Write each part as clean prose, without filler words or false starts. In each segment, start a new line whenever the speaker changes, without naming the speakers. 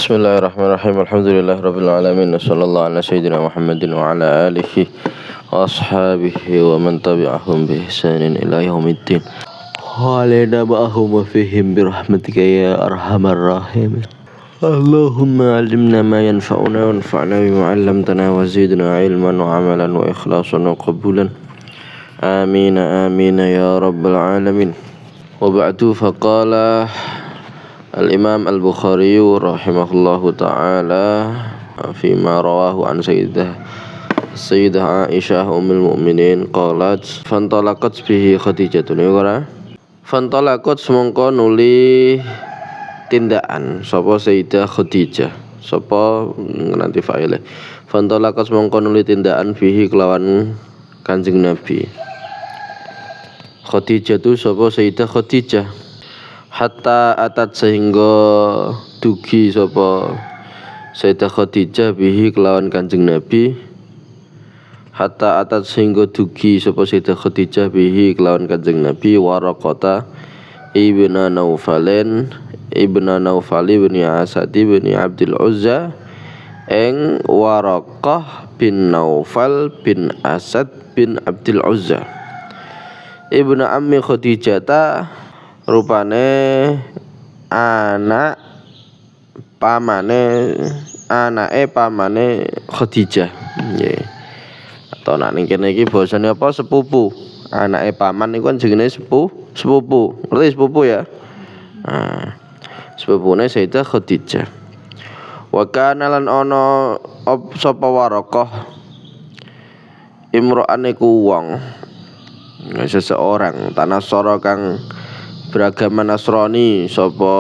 Bismillahirrahmanirrahim. Alhamdulillahirabbil alamin. Wassallallahu ala sayyidina Muhammadin wa ala alihi wa ashabihi wa man tabi'ahum bi ihsanin ila yaumiddin. Wa alaina ma'ahum wa fihim bi rahmatika ya arhamar rahimin. Allahumma 'allimna ma yanfa'una wanfa'na bima 'allamtana wa zidna 'ilman wa 'amalan wa ikhlasan wa qabulan. Amin amin ya rabbal alamin. Wa ba'du faqala Al-Imam Al-Bukhari rahimahullahu ta'ala fima rawahu an Sayyidah Aisyah ummul mu'minin qalat fantalaqat bihi Khadijatun yaqra fantalaqat semongko nuli tindakan sapa Sayyidah Khadijah sapa nanti fa'ile fantalaqat semongko nuli tindakan bihi kelawan Kanjeng Nabi Khadijah tu sapa Sayyidah Khadijah hatta atat sehingga dugi sapa Sayyidah Khadijah bihi kelawan Kanjeng Nabi hatta atat sehingga dugi sapa Sayyidah Khadijah bihi kelawan Kanjeng Nabi Waraqata ibnu Naufalin bin Asad bin Abdul Uzza ing Waraqah bin Naufal bin Asad bin Abdul Uzza ibnu ammi Khadijah rupane anake pamane Khadijah nggih. Atau nek ning kene iki basane apa sepupu. Anake paman iku kan jenenge sepupu. Ngerti sepupu ya? Nah, sepupune Sayyidah Khadijah. Wa kana lan ana sapa Waraqah imro'ane ku wong. Seseorang tanasara kang beragama Nasrani sapa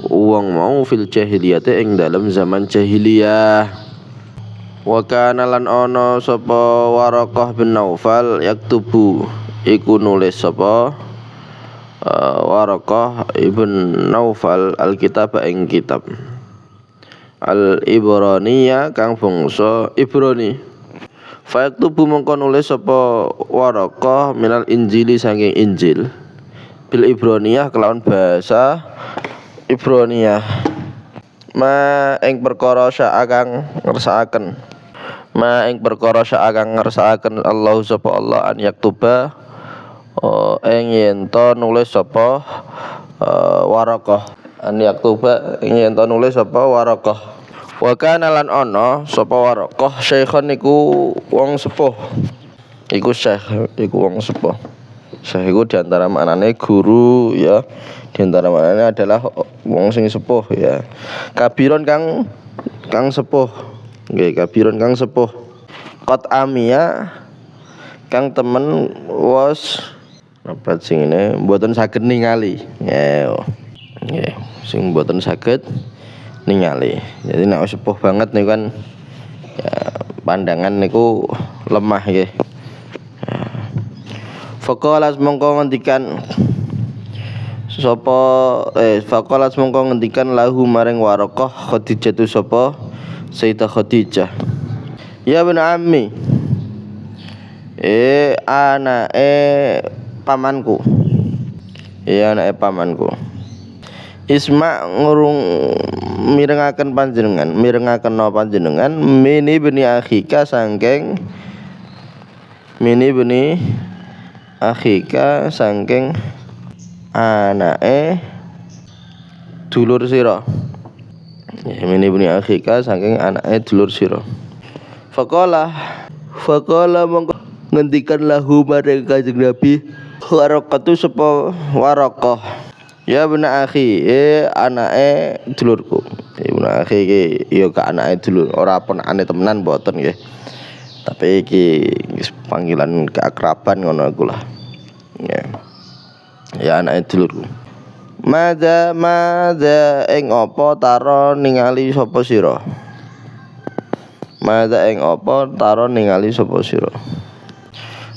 wong mau fil jahiliyah ing dalam zaman jahiliyah. Wa kana lan ana sapa Waraqah bin Naufal yaktubu iku nulis sapa Waraqah ibn Naufal alkitab ing kitab al-Ibraniyah kang bangsa Ibrani. Fa yaktubu mongko nulis sapa Waraqah minal Injili saking Injil bil Ibraniyah kelawan bahasa Ibraniyah ma ing perkara kang ngersakaken Allah sapa Allah an yaktuba ing yen to nulis sapa Waraqah an yaktuba ing yen to nulis sapa Waraqah wa kana lan ana sapa Waraqah syekhon iku wong sepuh iku syekh iku wong sepuh. Syekh iku diantara maknane guru ya, diantara maknane adalah wong sing sepuh ya. Kabiron kang sepuh. Nggih, kabiron kang sepuh. Qat amia kang temen was apa sing ini mboten saged ningali. Ya. Nggih, sing mboten saged ningali. Jadi nek sepuh banget niku kan ya pandangan niku lemah nggih. Faqalas mongko ngendikan lahu maring Waraqah Khadijah tu sapa Sayyidah Khadijah ya bin ammi anake pamanku Isma ngurung mirengaken panjenengan mini beni akhika sangking anake dulur sira. Mini buni akhika saking anake dulur sira. Faqala mongko ngendikan lahu maring Kanjeng Nabi Waraqah tu sapa Waraqah ya bena akhi anake dulurku. Ibnu akhi iki ya ka anake dulur ora ponakane temenan mboten nggih. Tapi iki panggilan keakraban ngono iku lah. Ya anake dulurku. Madza ing apa taro ningali sapa sira?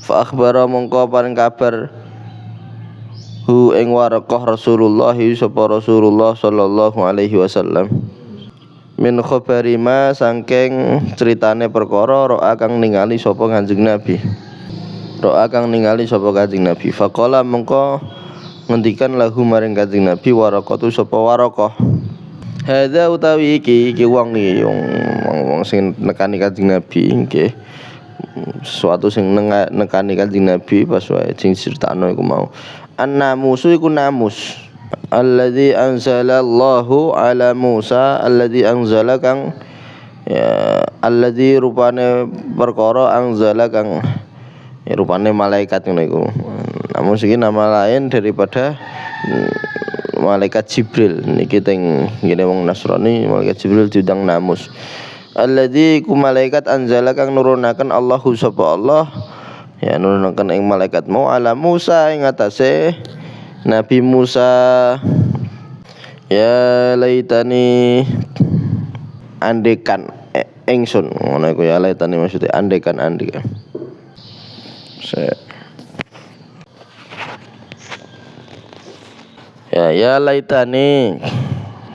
Fa akhbara mongko paring kabar hu ing Waraqah Rasulullah sallallahu alaihi wasallam min khabari ma saking critane perkara ro'a kang ningali sapa Kanjeng Nabi faqala mengko ngendikan lahu maring Kanjeng Nabi Waraqah tu sapa Waraqah Hadza utawi iki wong iki wong sing nekani Kanjeng Nabi nggih. Sesuatu sing nekani Kanjeng Nabi pas wae sing critakno iku mau. An-namusu iku namus. Alladzi anzalallahu ala Musa, alladzi anzala kang ya alladzi rupane perkara anzala kang ya, rupane malaikat ngono iku. Namun iki nama lain daripada malaikat Jibril. Niki teng ngene wong Nasrani malaikat Jibril diundang namus. Alladzi ku malaikat anzala kang nurunaken Allahu sapa Allah ya nurunaken ing malaikat mau ala Musa ing atase Nabi Musa. Ya laitani andekan ingsun ngono iku ya laitani maksudnya andekan. Ya laitani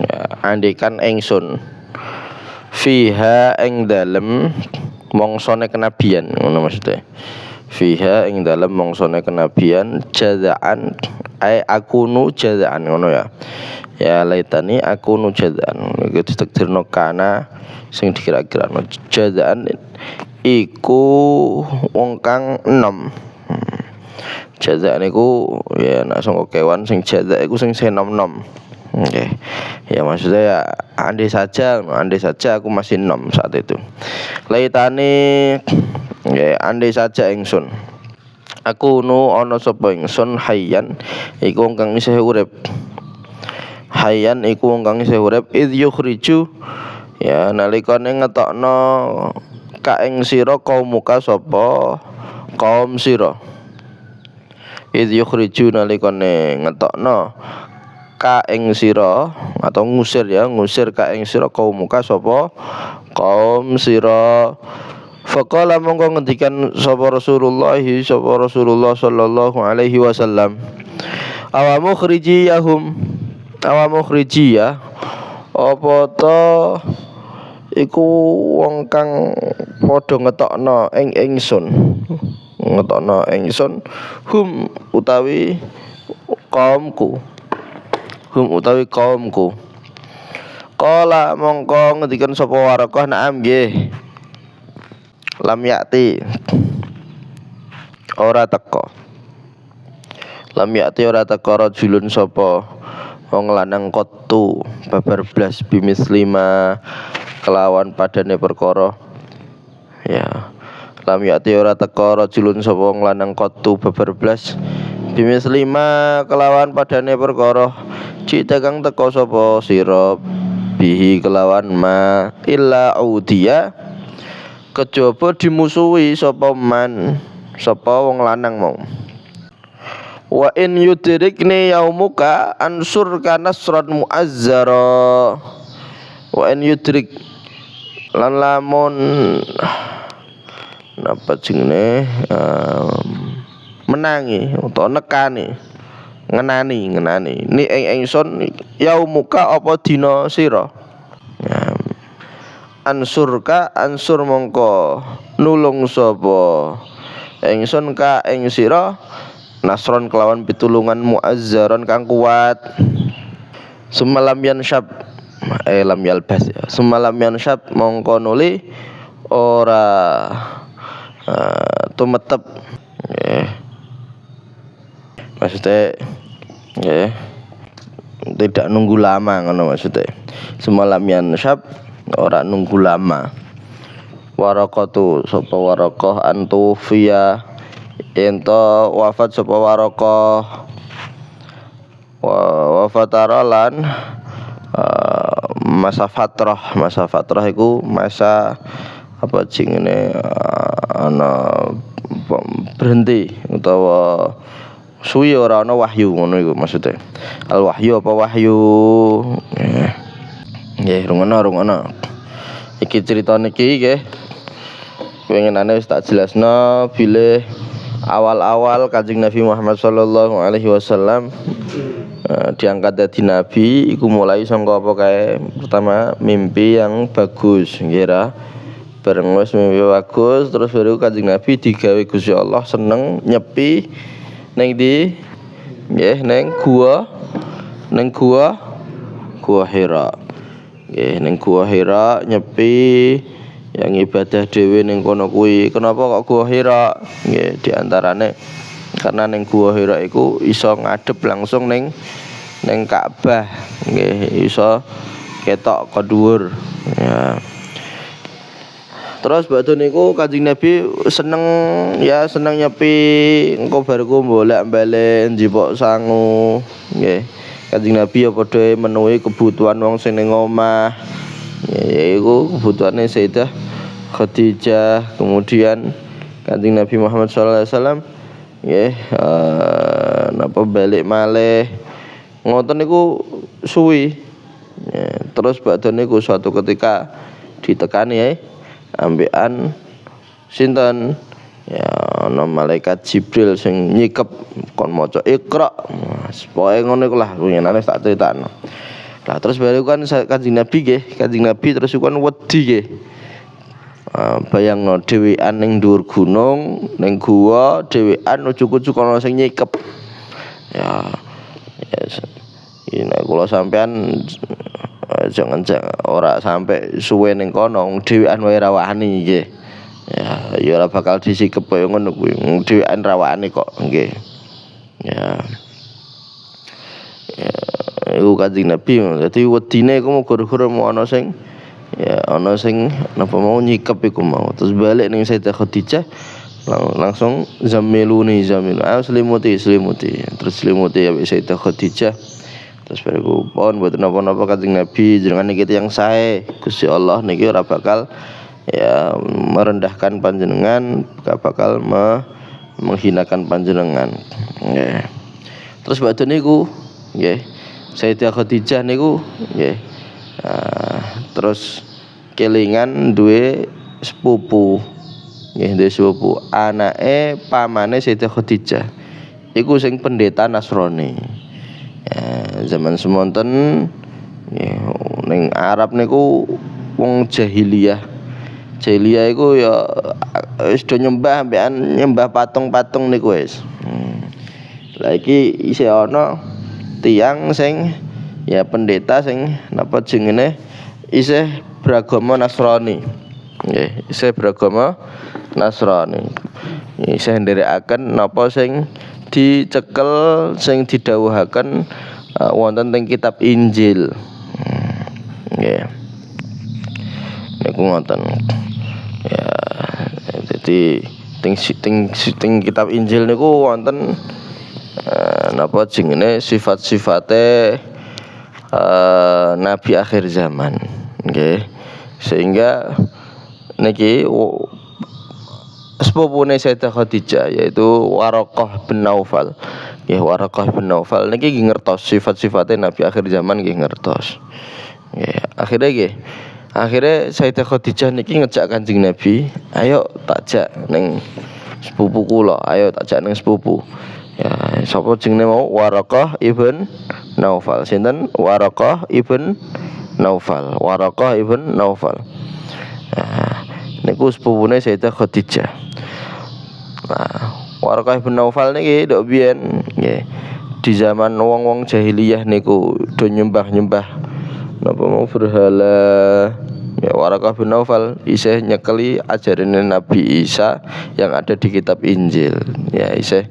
ya andekan ingsun fiha ing dalem mongsone kenabian ngono maksudnya. Fiha ing dalem mongsone kenabian jazaan akunu jazaan ngono ya. Ya laitani akunu jazaan iku ditakdirno kana sing dikira-kirano jazaan iku wong kang enom. Jazaan iku ya nek sangka kewan sing jazaa iku sing nom-nom. Oke. Ya maksudnya ya andai saja aku masih nom saat itu. Laitani ya andai saja ingsun. Aku nu ana sapa ingsun hayyan iku wong kang isih urip. Hayyan iku wong kang isih urip id yukhriju ya nalikane ngetokno ka ing sira kaumuka sapa kaum sira. Id yukhriju nalikane ngetokno ka ing sira atau ngusir ka ing sira kaumuka sapa kaum sira. Faqala mongko ngendikan sapa Rasulullah sallallahu alaihi wasallam awamu khrijiyahum apa ta iku wong kang padha ngetokno ing ingsun hum utawi kaumku Qala mongko ngendikan sapa Waraqah na'am nggih lam ya'ti ora teko rajulun sapa wong lanang qattu babar blas bimis 5 kelawan padane perkara ya lam ya'ti ora teko rajulun sapa wong lanang qattu babar blas bimis 5 kelawan padane perkara cita kang teko sapa sira bihi kelawan ma illa udiya kejaba dimusuhi sapa wong lanang mau. Wa in yudrikni yaumuka ansur kanasran muazzara. Wa in yudrik lan lamun napa jenenge menangi utawa nekani ngenani ni ingsun yaumuka apa dina sira. Ansur mongko nulung sapa ingsun ka ing sira nasron kelawan pitulungan muazzaron kang kuat. Semalam yansyab lam yalbas ya. Semalam yansyab mongko nuli ora tumetep maksudnya tidak nunggu lama ngono maksudnya. Semalam yansyab ora nunggu lama. Waraqatu sapa Waraqah antufiya ento wafat sapa Waraqah wafatarolan masa fatrah iku masa apa jingene ana berhenti utawa suwi ora ana wahyu ngono iku maksudnya. Al wahyu apa wahyu nggih rungono iki critane iki nggih pengenane wis tak jelasno bilih awal-awal Kanjeng Nabi Muhammad sallallahu alaihi wasallam diangkat dadi nabi iku mulai sangka apa kae. Pertama mimpi yang bagus nggih ra. Bareng wis mimpi bagus terus baru Kanjeng Nabi digawe Gusti Allah seneng nyepi ning ndi nggih ning gua Hira. Nggih ning Gua Hira nyepi yang ibadah dhewe ning kono kuwi. Kenapa kok Gua Hira? Nggih diantarane karena ning Gua Hira iku iso ngadep langsung ning Ka'bah. Nggih iso ketok ke dhuwur. Ya. Terus badhe niku Kanjeng Nabi seneng nyepi engko bar ku bolak-balik njipuk sangu. Nggih. Kanjeng Nabi ya padha menuhi kebutuhan wong sing ning omah. Ya iku kebutuhane Sayyidah Khadijah. Kemudian Kanjeng Nabi Muhammad sallallahu alaihi wasallam nggih napa balik malih. Ngoten niku suwi. Ya, terus badhe niku suatu ketika ditekani ambekan sinten ya ana malaikat Jibril sing nyikep kon maca Iqra. Pokoke ngono iku lah winginane tak critakno. Lah terus baru kan Kanjeng Nabi terus kan wedi nggih. Bayangno dhewean ning dhuwur gunung, ning gua dhewean ujug-ujug ana sing nyikep. Ya. Ini kula sampean jangan ora sampai suwe ning kono dhewean wae ra wani nggih. Ya ora bakal disikep kaya ngono kuwi. Dhewean ra wani kok nggih. Ya. Iku Kanjeng Nabi. Dadi wedine iku gara-gara ana sing napa mau nyikep iku mau. Terus balik ning Sayyidah Khadijah langsung zamiluni. Selimuti. Terus selimuti ya Sayyidah Khadijah. Terus bariku pon mboten napa-napa Kanjeng Nabi jenengan niki tiyang sae. Gusti Allah niki ora bakal ya merendahkan panjenengan, gak bakal menghinakan panjenengan. Nggih. Terus badhe niku nggih Sayyidah Khadijah niku nggih terus kelingan duwe sepupu. Nggih duwe sepupu, anake pamane Sayyidah Khadijah. Iku sing pendeta Nasrani. Zaman semonten ning Arab niku wong jahiliyah. Jahiliyah iku ya wis do nyembah patung-patung niku wis. Lah iki isih ana tiyang sing ya pendeta sing napa jenenge isih beragama Nasrani. Nggih, isih beragama Nasrani. Isih nderekaken napa sing dicekel sing didhawuhaken wonten teng kitab Injil. Nggih. Niku ngoten. Ya, dadi teng kitab Injil niku wonten napa jenenge sifat-sifate nabi akhir zaman. Nggih. Sehingga niki sepupune Sayyidah Khadijah yaitu Waraqah bin Naufal. Nggih Waraqah bin Naufal niki ngertos sifat-sifate nabi akhir zaman nggih ngertos. Nggih, akhirnya Sayyidah Khadijah niki ngejak Kanjeng Nabi, ayo takjak ning sepupu kula, ayo takjak ning sepupu. Ya, sapa jenenge mau Waraqah ibn Naufal. Sinten? Waraqah ibn Naufal. Nah, niku sepupune Sayyidah Khadijah. Nah, Waraqah ibn Naufal niki ndok biyen nggih. Di zaman wong-wong jahiliyah niku do nyembah-nyembah napa mau berhala. Ya Waraqah bin Naufal isih nyekeli ajarane Nabi Isa yang ada di kitab Injil. Ya isih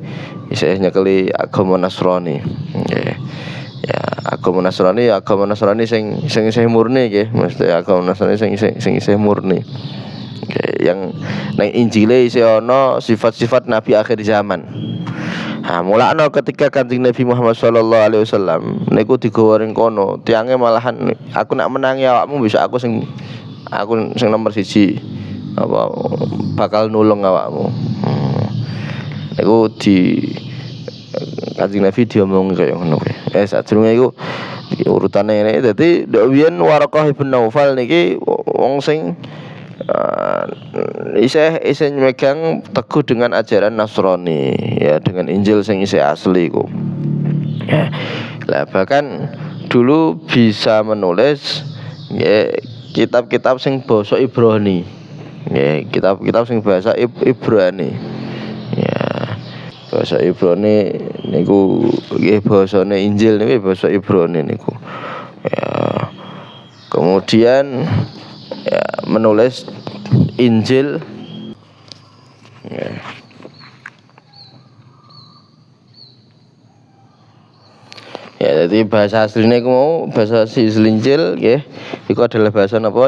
nyekeli agama Nasrani. Ya agama Nasrani sing isih murni nggih, mesti agama Nasrani sing isih murni. Yang nang Injile isih ana sifat-sifat nabi akhir zaman. Mulakno ketika Kanjeng Nabi Muhammad sallallahu alaihi wasallam niku digawa ring kono, tiange malahan aku nak menangi awakmu bisa aku sing nomor 1 apa bakal nulung awakmu. Niku di Kanjeng Nabi diomong kaya ngono kuwi. Sadurunge iku urutane ngene. Dadi ndok biyen Waraqah bin Naufal niki wong sing isih megang teguh dengan ajaran Nasrani ya, dengan Injil sing isih asli iku. Ya. Lah bahkan dulu bisa menulis ya kitab-kitab sing basa Ibrani. Ya, kitab-kitab sing bahasa Ibrani. Ya. Bahasa Ibrani niku nggih basane Injil niku bahasa Ibrani niku. Ya. kemudian ya, menulis Injil ya. Ya, jadi bahasa aslinya mau bahasa Injil ya, itu adalah bahasa apa?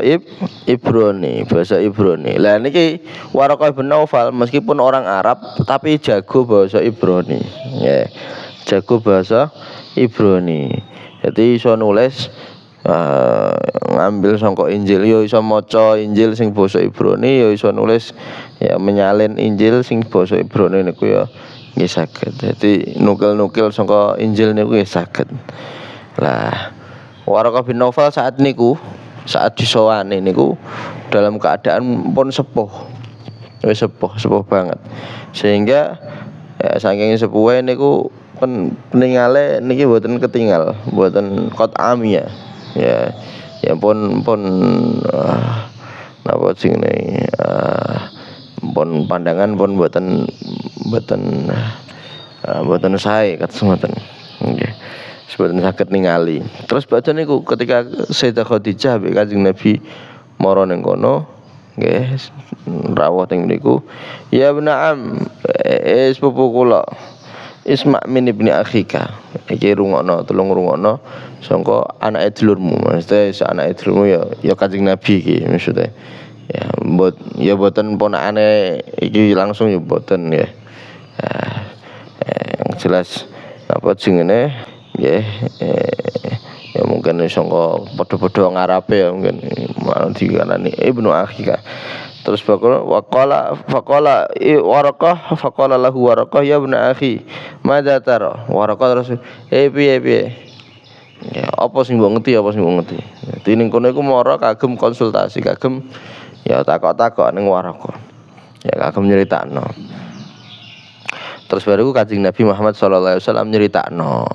Ibrani, bahasa Ibrani. Lah niki Waraqah bin Naufal meskipun orang Arab tapi jago bahasa Ibrani. Ya, jago bahasa Ibrani. Jadi iso nulis ngambil sangka Injil, yo iso maca Injil sing basa Ibrani, yo iso nulis ya menyalin Injil sing basa Ibrani niku ya nggih saged. Dadi nukil-nukil saka Injil niku nggih saged. Lah, Waraqah bin Naufal saat disowane niku dalam keadaan pun sepuh. Wis sepuh banget. Sehingga ya saking sepuhe niku peningale niki mboten ketinggal, mboten qot amia. Ya pun napa jenenge pun pandangan pun mboten sae kados ngoten. Nggih. Mboten saged ningali. Terus badhe niku ketika Sayyidah Khadijah mbek Kanjeng Nabi mara ning kono nggih rawuh teng niku ya bena'am sepupu kula Isma' min ibni akhika iki rungokno tulung rungokno sangka anake dulurmu mesti anake dulurmu ya Kanjeng Nabi iki maksude ya mboten ponakane iki langsung ya mboten ya yang jelas apa jenenge nggih ya mungkin sangka padha-padha ngarepe ya mungkin malah dikanani ibnu akhika. Terus faqala Waraqah faqala lahu Waraqah ya ibnu akhi madza tara. Waraqah terus piye ya apa sing mbok ngerti dadi ning kono iku mara kagem konsultasi kagem ya takok-takok ning Waraqah ya kagem nyeritakno. Terus baru Kanjeng Nabi Muhammad sallallahu alaihi wasallam nyeritakno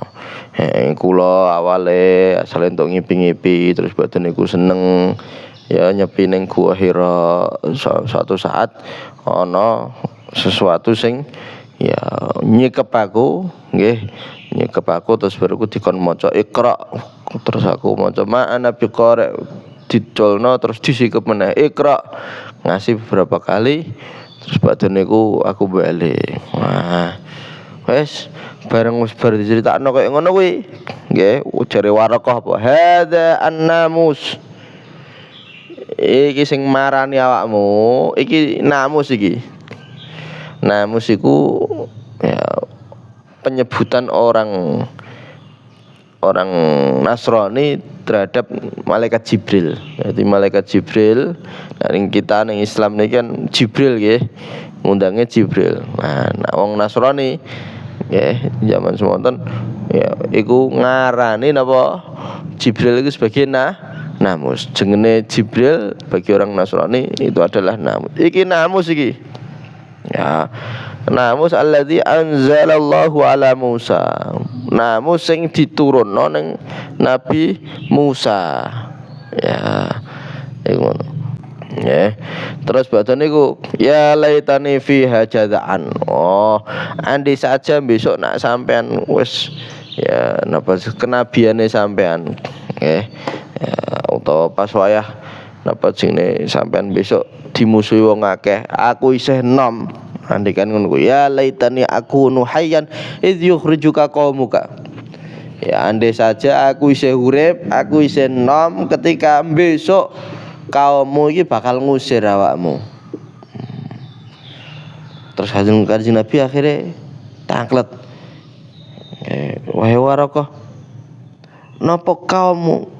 kula awale asale entuk ngipi-ngipi terus badan niku seneng ya nyepi ning Gua Hira. Suatu saat ana sesuatu sing ya nyekep aku terus baru aku dikon maca Iqra terus aku maca ma'ana biqari dicolno terus disikep meneh Iqra ngasih beberapa kali terus badan niku aku balik. Wah wes bareng wis bar diceritakno kaya ngono kuwi nggih ujare Waraqah apa hadza an-namus iki sing marani awakmu iki namus iki. Namus iku ya penyebutan orang Nasrani terhadap malaikat Jibril. Jadi malaikat Jibril ning kita ning Islam niki kan Jibril nggih. Ngundangnya Jibril. Nah, wong Nasrani nggih zaman semonten ya iku ngarani napa Jibril itu sebagai namus. Jenenge Jibril bagi orang Nasrani itu adalah namus. Iki namus iki. Ya, namus alladzi anzalallahu ala Musa. Namus sing diturunno ning Nabi Musa. Ya, iku ngono. Ya. Terus badan niku ya laitani fiha jazaan. Oh, andai saja besok nak sampean wis ya napa kenabiane sampean. Nggih. Ya, utawa pas wayah napa jenenge sampean besok dimusuhi wong akeh, aku isih nom. Andikan ngono ya laitani aku nuhayyan idz yukhrijuka qaumuka. Ya andai saja aku isih urip, aku isih nom ketika besok kaummu iki bakal ngusir awakmu. Terus Kanjeng Nabi akhirnya tangklet. Wahai Waraqah, napa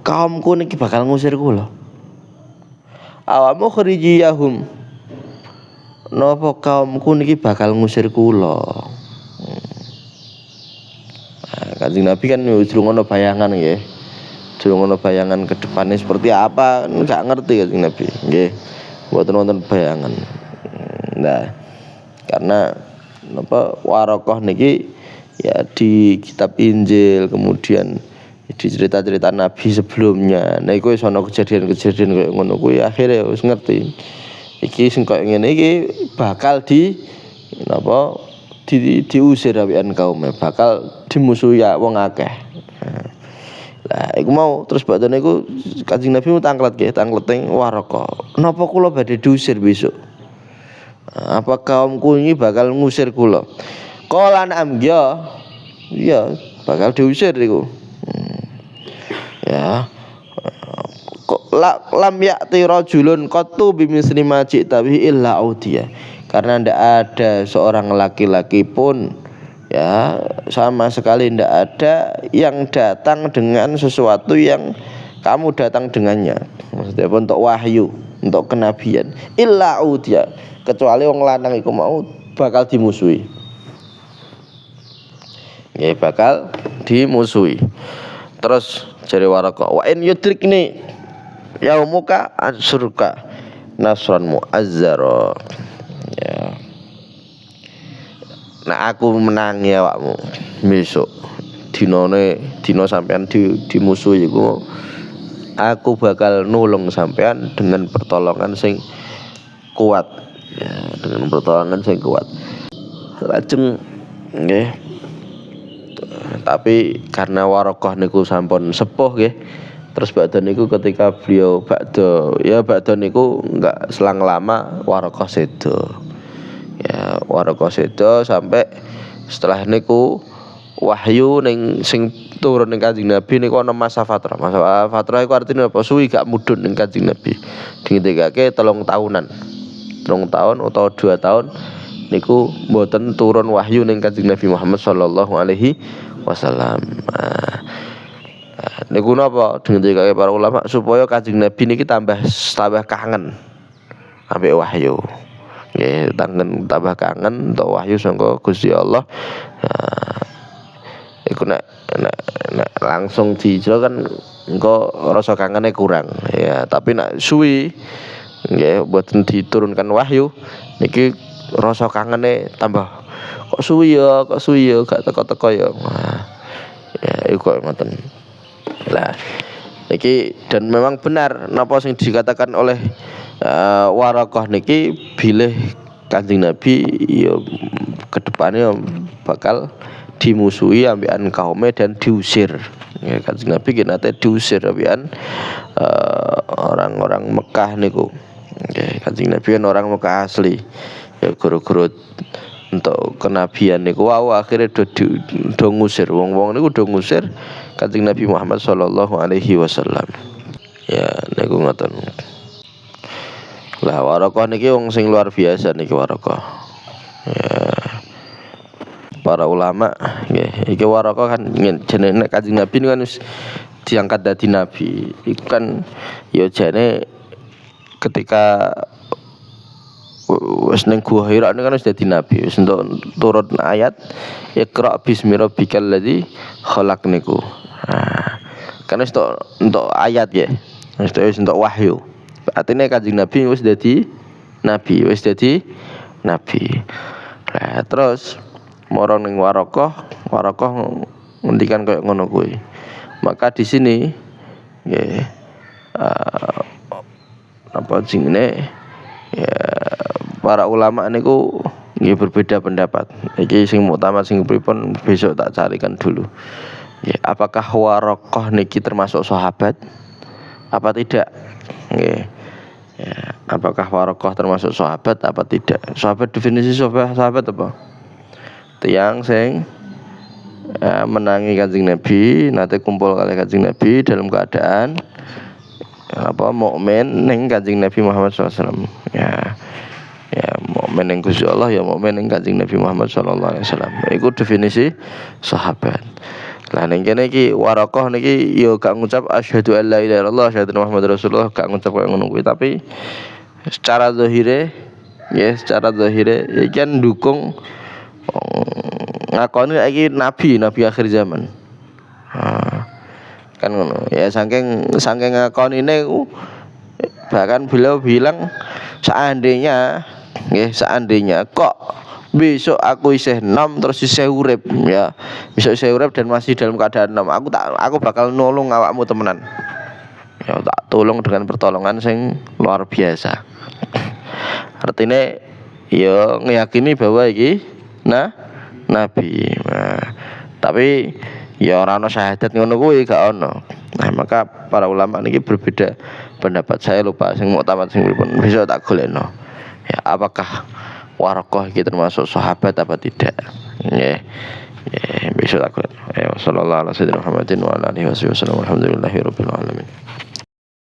kaumku niki bakal ngusir kula? Awakmu kharijiyahum. Napa kaumku niki bakal ngusir kula? Kanjeng Nabi kan durung ana bayangan nggih. Durung ana bayangan ke depannya seperti apa, enggak ngerti Kanjeng Nabi. Nggih. Mboten wonten bayangan. Nah, karena napa Waraqah niki ya di kitab Injil kemudian di cerita-cerita Nabi sebelumnya. Nah iku wis ana kejadian-kejadian kaya ngono kuwi akhire wis ngerti. Iki sing kaya ngene iki bakal diusir awekan kaum, bakal dimusuhi wong akeh. Lah iku mau terus badane iku Kanjeng Nabi tanglet nggih, tanglet ning Waraqah. Napa kula badhe diusir besok? Apa kaumku ini bakal ngusir kula? Qala na'am ya bakal diusir iku. Ya. Kok lam ya'ti rajulun qattu bimisli ma ji'ta bihi illa audiya. Karena ndak ada seorang laki-laki pun ya sama sekali ndak ada yang datang dengan sesuatu yang kamu datang dengannya. Maksudnya untuk wahyu, untuk kenabian. Illa audiya, kecuali wong lanang iku mau bakal dimusuhi. Ya bakal dimusuhi. Terus jare Waraqah, wa in yudrikni yaumuka ansurka nasran mu'azzara. Ya. Nah aku menangi awakmu besok dina sampean dimusuhi iku aku bakal nulung sampean dengan pertolongan sing kuat. Ya, dengan pertolongan sing kuat. Lajeng nggih. Tapi karena Waraqah niku sampun sepuh nggih. Terus Ba'da niku ketika beliau Ba'da niku enggak selang lama Waraqah sedo. Ya, Waraqah sedo sampai setelah niku wahyu ning sing turun ning Kanjeng Nabi niku ana masa fatrah. Masa fatrah iku artine apa? Suwi gak mudhun ning Kanjeng Nabi. Dingendikake 3 tahunan. 3 tahun utawa 2 tahun niku mboten turun wahyu ning Kanjeng Nabi Muhammad sallallahu alaihi wasallam. Niku napa dingendikake para ulama supaya Kanjeng Nabi niki tambah kangen ambek wahyu. Nggih, tambah kangen untuk wahyu sangka Gusti Allah. Iku nek langsung dihijrah kan engko rasa kangene kurang. Ya, tapi nek suwi nggih mboten diturunkan wahyu niki rasa kangene tambah kok suwi ya gak teko-teko ya. Ya iku ngoten. Lah iki dan memang benar napa sing dikatakan oleh Waraqah niki bilih Kanjeng Nabi ya kedepannya bakal dimusuhi ambekan kaume dan diusir. Ya Kanjeng Nabi ki nate diusir ambekan orang-orang Mekah niku. Nggih, Kanjeng Nabi kan orang Mekah asli. Ya guru-guru untuk kenabian niku akhirnya do ngusir wong-wong niku do ngusir Kanjeng Nabi Muhammad sallallahu alaihi wasallam. Ya niku ngoten. Lah Waraqah niki wong sing luar biasa niki Waraqah. Ya. Para ulama nggih, iki Waraqah kan jenenge Kanjeng Nabi kan wis diangkat dadi nabi. Iku kan ya jane ketika wis ning Gua Hira kan wis dadi nabi, wis entuk turun ayat Iqra bismi rabbikal ladzi khalaq niku. Nah, kan wis entuk ayat ya. Wis entuk wahyu. Artinya Kanjeng Nabi wis dadi nabi, Lah terus marang ning Waraqah ngendikan koyo ngono kuwi. Maka di sini nggih apa jenenge ya para ulama niku nggih berbeda pendapat. Iki sing muktamad sing pripun besok tak carikan dulu. Ya, apakah Waraqah niki termasuk sahabat? Apa tidak? Nggih. Ya, apakah Waraqah termasuk sahabat apa tidak? Sahabat definisi sahabat apa? Tiang sing menangi Kanjeng Nabi, nanti kumpul kali Kanjeng Nabi dalam keadaan mukmin ning Kanjeng Nabi Muhammad SAW. Ya mukmin ning Gusti Allah, ya mukmin ning Kanjeng Nabi Muhammad sallallahu alaihi wasallam. Iku definisi sahabat. Lah ning kene iki Waraqah niki ya gak ngucap asyhadu alla ilaha illallah asyhadu anna Muhammadar Rasulullah, gak ngucap koyo ngono kuwi, tapi secara zahire iki kan dukung ngakoni iki nabi akhir zaman. Kan ngono. Ya saking ngakonine bahkan beliau bilang seandainya kok besok aku isih nom terus isih urip ya. Besok isih urip dan masih dalam keadaan nom. Aku bakal nolong awakmu temenan. Ya tak tolong dengan pertolongan sing luar biasa. Artinya ya ngeyakini bahwa iki nabi. Nah, tapi Ya ora ana syahadat ngono kuwi gak ono. Nah, maka para ulama niki berbeda pendapat. Saya lupa sing muktamad sing pripun. Bisa tak golekno. Ya, apakah Waraqah iki termasuk sahabat apa tidak? Nggih. Nggih, bisa tak golekno. Ya sallallahu alaihi wasallam Muhammadin wa ala alihi wasallam. Alhamdulillahirabbil alamin.